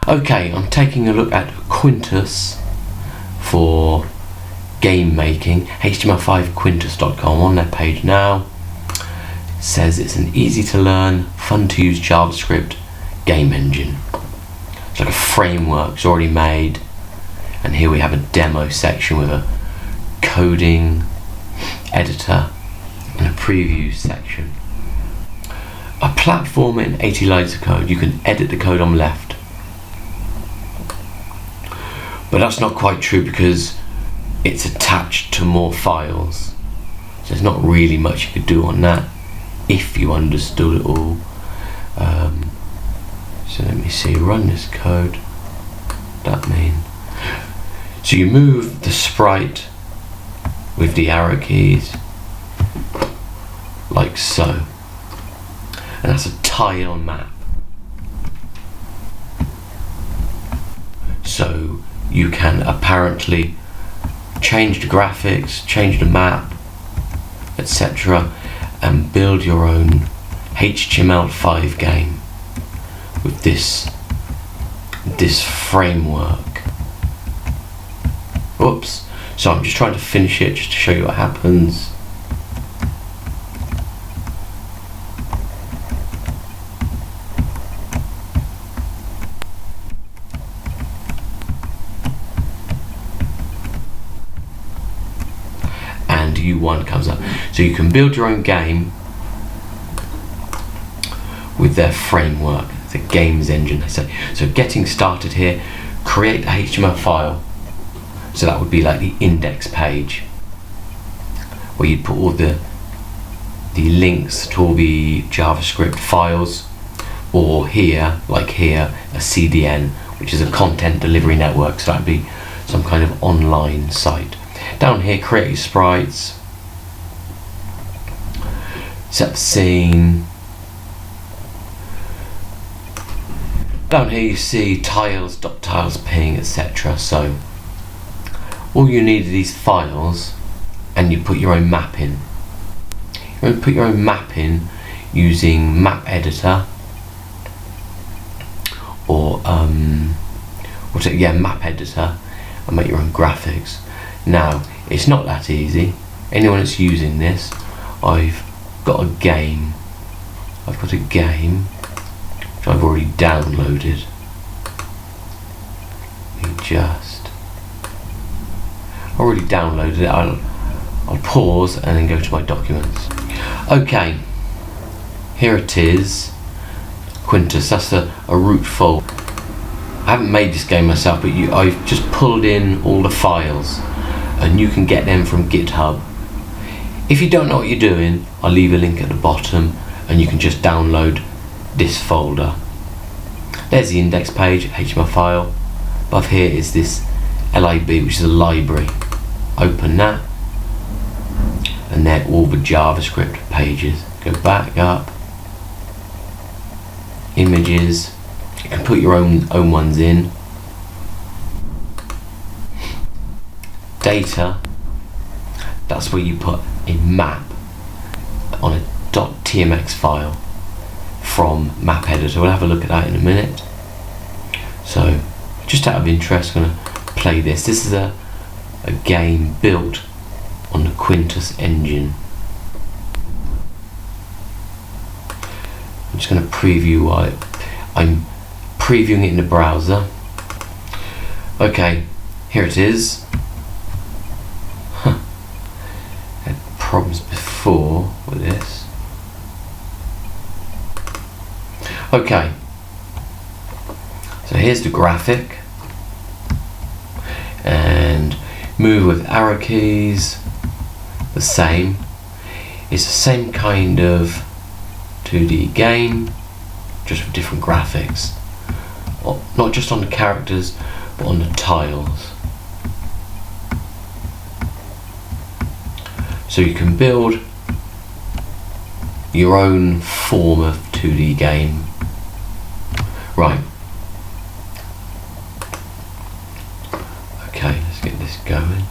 Okay, I'm taking a look at Quintus for game making. HTML5 Quintus.com, on their page now. It says it's an easy to learn, fun to use JavaScript game engine. It's like a framework, it's already made, and here we have a demo section with a coding editor and a preview section. A platform in 80 lines of code. You can edit the code on the left, but that's not quite true because it's attached to more files, so there's not really much you could do on that if you understood it all. So let me see, run this code. That mean, so you move the sprite with the arrow keys like so, and that's a tile map. So you can apparently change the graphics, change the map, etc., and build your own HTML5 game with this framework. Oops. So I'm just trying to finish it just to show you what happens. And U1 comes up. So you can build your own game with their framework. It's a games engine, they say. So getting started here, create a HTML file. So that would be like the index page where you'd put all the links to all the JavaScript files, or here, like here, a CDN, which is a content delivery network, so that'd be some kind of online site. Down here, create your sprites, set the scene. Down here you see tiles, .tiles, ping, etc. So all you need are these files, and you put your own map in. You're going to put your own map in using map editor, or map editor, and make your own graphics. Now it's not that easy. Anyone that's using this, I've got a game which I've already downloaded. Already downloaded it. I'll pause and then go to my documents. Okay, here it is. Quintus, that's a root folder. I haven't made this game myself, but I've just pulled in all the files, and you can get them from GitHub. If you don't know what you're doing, I'll leave a link at the bottom, and you can just download this folder. There's the index page, HTML file. Above here is this lib, which is a library. Open that, and they're all the JavaScript pages. Go back up, images. You can put your own ones in. Data, that's where you put a map on a .tmx file from map editor. We'll have a look at that in a minute. So just out of interest, I'm going to play this. This is a game built on the Quintus engine. I'm just going to preview I'm previewing it in the browser. Okay, here it is. Had problems before with this. Okay, so here's the graphic, and move with arrow keys, the same. It's the same kind of 2D game, just with different graphics. Not just on the characters, but on the tiles. So you can build your own form of 2D game. Right. Okay, let's get this going.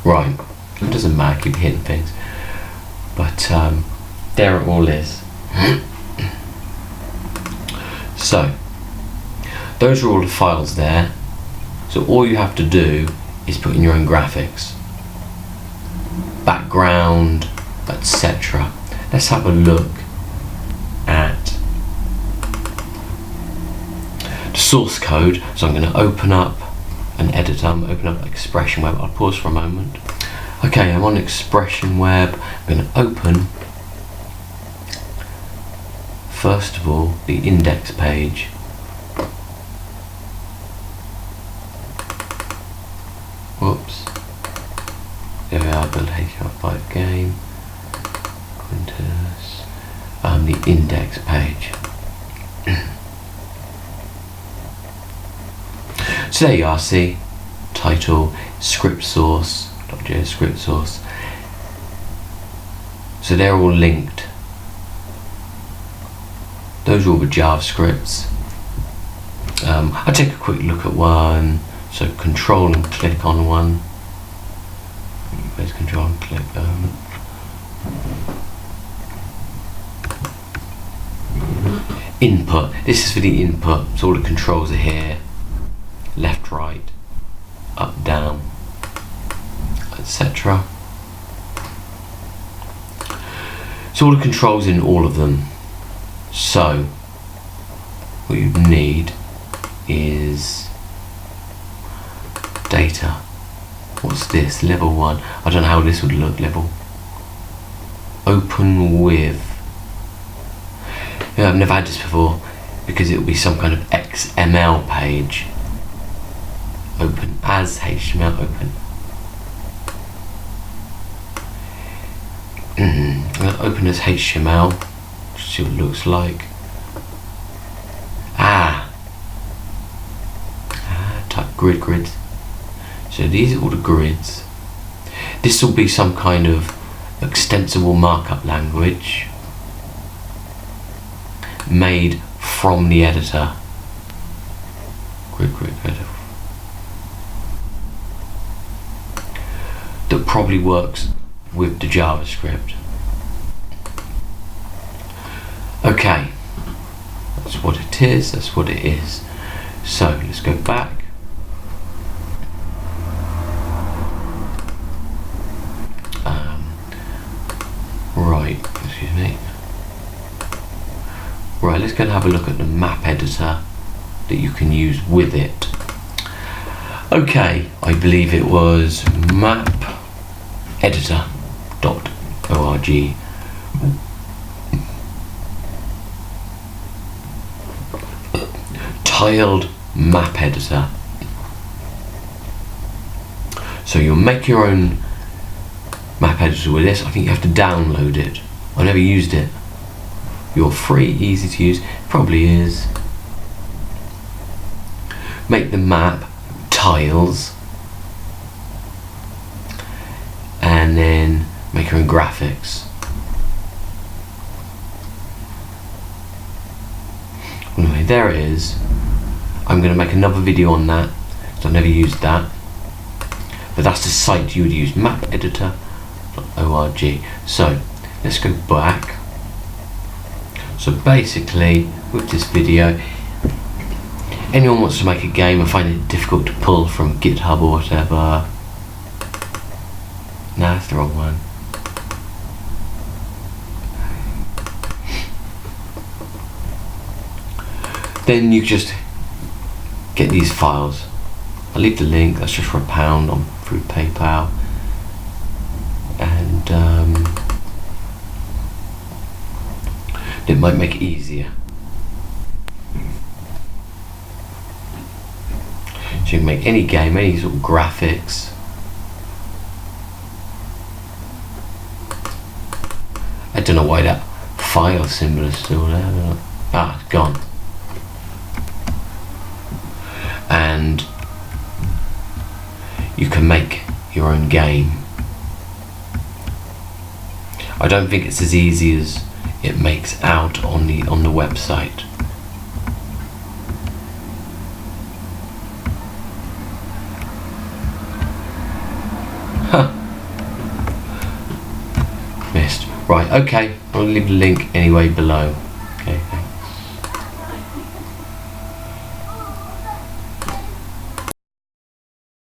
Right, it doesn't matter, keep hitting things, but there it all is. So those are all the files there, so all you have to do is put in your own graphics, background, etc. Let's have a look at the source code. So I'm going to open up an editor, open up Expression Web. I'll pause for a moment. Okay, I'm on Expression Web. I'm going to open, first of all, the index page. Whoops. There we are, build HTML5 game, Quintus, the index page. So there you are, see, title, script source, .js script source. So they're all linked. Those are all the JavaScripts. I'll take a quick look at one. So control and click on one. Where's control and click? Input. This is for the input. So all the controls are here. Left, right, up, down, etc. So all the controls in all of them. So what you need is data. What's this? Level 1. I don't know how this would look. Level. Open with. Yeah, I've never had this before because it will be some kind of XML page. Open as HTML. Open. I'm going to open as HTML. See what it looks like. Type grid. So these are all the grids. This will be some kind of extensible markup language made from the editor. Grid. That probably works with the JavaScript. Okay, that's what it is, that's what it is. So let's go back. Right, excuse me. Right, let's go and have a look at the map editor that you can use with it. Okay, I believe it was mapeditor.org. Tiled map editor. So you'll make your own map editor with this. I think you have to download it. I never used it. You're free, easy to use. Probably is. Make the map tiles and then make your own graphics. Anyway, there it is. I'm going to make another video on that because I've never used that, but that's the site you would use, mapeditor.org. So let's go back. So basically with this video, anyone wants to make a game and find it difficult to pull from GitHub or whatever, nah, that's the wrong one. Then you just get these files. I'll leave the link, that's just for £1 on through PayPal, and it might make it easier. So you can make any game, any sort of graphics. I don't know why that file symbol is still there. I don't know. Ah, it's gone. And you can make your own game. I don't think it's as easy as it makes out on the website. Huh. Right, okay, I'll leave the link anyway below.